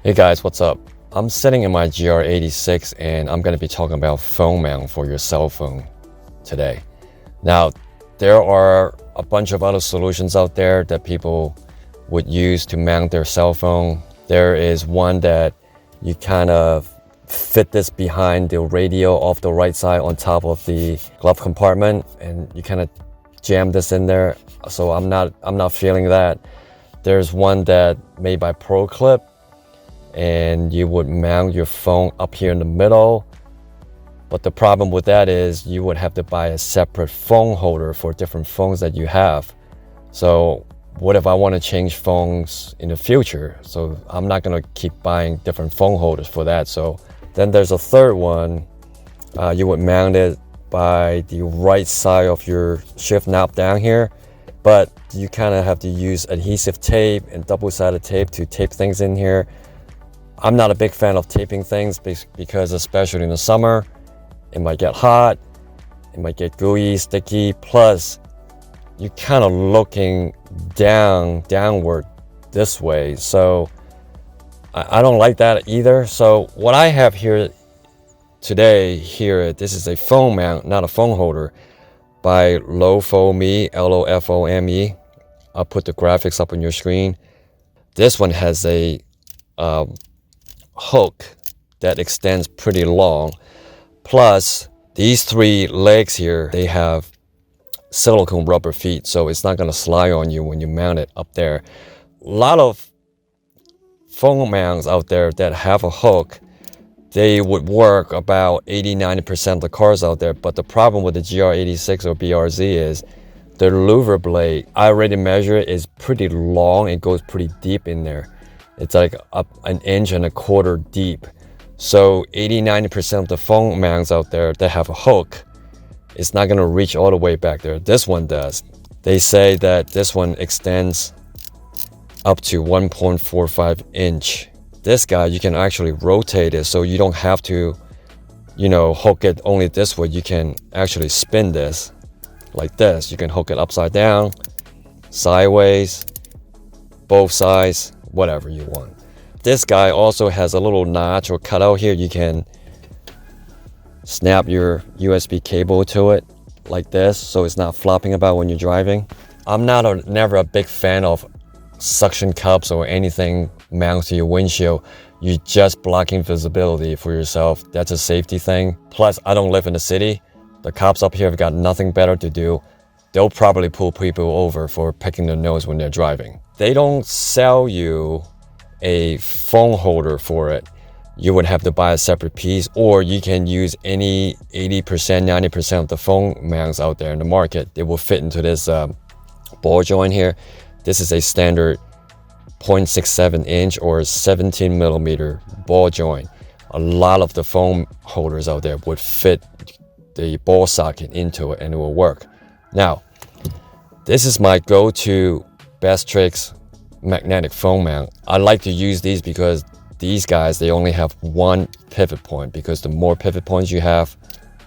Hey guys, what's up? I'm sitting in my GR86 and I'm going to be talking about phone mount for your cell phone today. Now, there are a bunch of other solutions out there that people would use to mount their cell phone. There is one that you kind of fit this behind the radio off the right side on top of the glove compartment, and you kind of jam this in there. So I'm not feeling that. There's one that made by ProClip, and you would mount your phone up here in the middle. But the problem with that is you would have to buy a separate phone holder for different phones that you have. So what if I want to change phones in the future? So I'm not going to keep buying different phone holders for that. So then there's a third one. You would mount it by the right side of your shift knob down here, but you kind of have to use adhesive tape and double-sided tape to tape things in here. I'm not a big fan of taping things because especially in the summer, it might get hot, it might get gooey, sticky, plus you're kind of looking downward this way. So I don't like that either. So what I have here today, this is a phone mount, not a phone holder, by LOFOME, LOFOME. I'll put the graphics up on your screen. This one has a hook that extends pretty long. Plus, these three legs here, they have silicone rubber feet, so it's not going to slide on you when you mount it up there. A lot of phone mounts out there that have a hook, they would work about 80-90% of the cars out there, but the problem with the GR86 or BRZ is the louver blade, I already measure it, is pretty long. It goes pretty deep in there. It's like up 1.25 inches deep. So 80-90% of the phone mounts out there that have a hook, it's not going to reach all the way back there. This one does. They say that this one extends up to 1.45 inch. This guy, you can actually rotate it, so you don't have to, hook it only this way. You can actually spin this like this. You can hook it upside down, sideways, both sides, whatever you want. This guy also has a little notch or cutout here. You can snap your USB cable to it like this, so it's not flopping about when you're driving. I'm never a big fan of suction cups or anything mounted to your windshield. You're just blocking visibility for yourself. That's a safety thing. Plus, I don't live in the city. The cops up here have got nothing better to do. They'll probably pull people over for picking their nose when they're driving. They don't sell you a phone holder for it. You would have to buy a separate piece, or you can use any 80%, 90% of the phone mounts out there in the market. They will fit into this ball joint here. This is a standard 0.67 inch or 17 millimeter ball joint. A lot of the phone holders out there would fit the ball socket into it and it will work. Now, this is my go-to BesTrix magnetic phone mount. I like to use these because these guys, they only have one pivot point, because the more pivot points you have,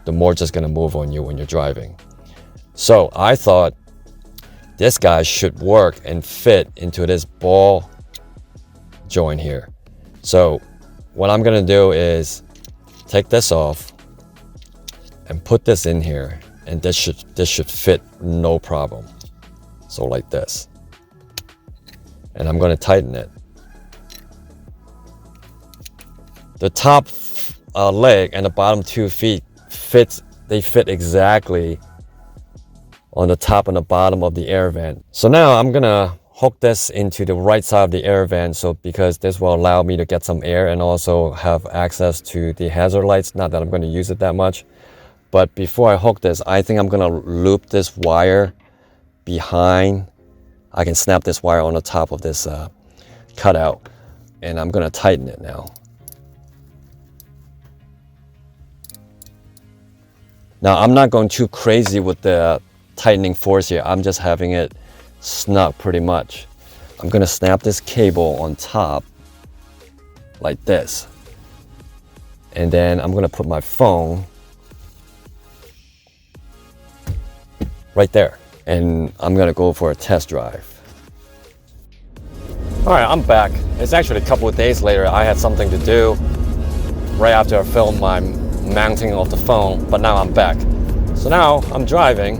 the more just going to move on you when you're driving. So I thought this guy should work and fit into this ball joint here. So what I'm going to do is take this off and put this in here, and this should fit no problem. So like this. And I'm going to tighten it. The top leg and the bottom 2 feet fit exactly on the top and the bottom of the air vent. So now I'm gonna hook this into the right side of the air vent, because this will allow me to get some air and also have access to the hazard lights. Not that I'm going to use it that much, but before I hook this, I think I'm gonna loop this wire behind. I can snap this wire on the top of this cutout, and I'm gonna tighten it now. Now I'm not going too crazy with the tightening force here. I'm just having it snug pretty much. I'm gonna snap this cable on top like this, and then I'm gonna put my phone right there, and I'm gonna go for a test drive. All right, I'm back. It's actually a couple of days later. I had something to do right after I filmed my mounting of the phone, but now I'm back. So now I'm driving.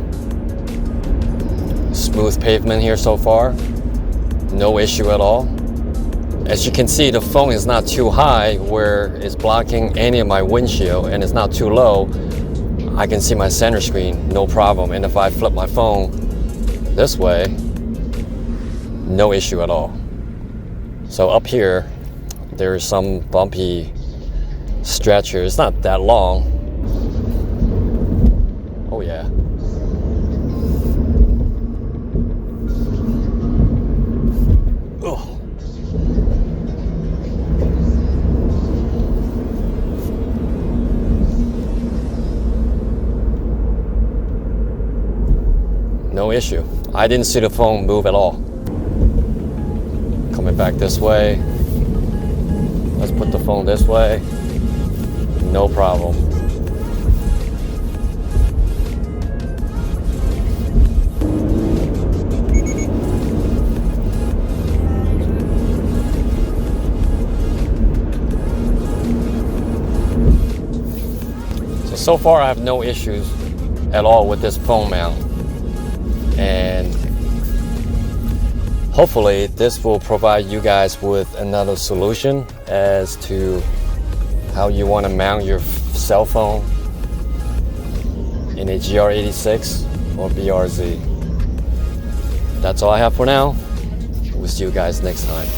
Smooth pavement here so far. No issue at all. As you can see, the phone is not too high where it's blocking any of my windshield, and it's not too low. I can see my center screen, no problem. And if I flip my phone this way, no issue at all. So up here, there is some bumpy stretch here. It's not that long. Oh yeah. Oh. No issue. I didn't see the phone move at all. Coming back this way. Let's put the phone this way. No problem. So far I have no issues at all with this phone mount. And hopefully this will provide you guys with another solution as to how you want to mount your cell phone in a GR86 or BRZ. That's all I have for now. We'll see you guys next time.